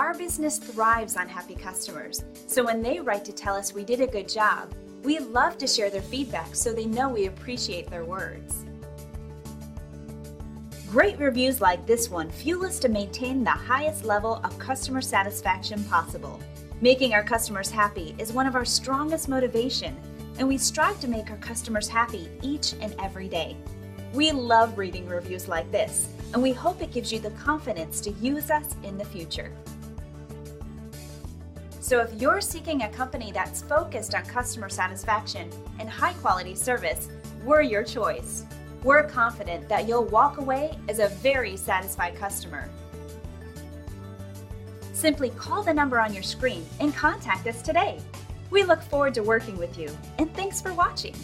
Our business thrives on happy customers, so when they write to tell us we did a good job, we love to share their feedback so they know we appreciate their words. Great reviews like this one fuel us to maintain the highest level of customer satisfaction possible. Making our customers happy is one of our strongest motivation, and we strive to make our customers happy each and every day. We love reading reviews like this, and we hope it gives you the confidence to use us in the future. So if you're seeking a company that's focused on customer satisfaction and high-quality service, we're your choice. We're confident that you'll walk away as a very satisfied customer. Simply call the number on your screen and contact us today. We look forward to working with you, and thanks for watching.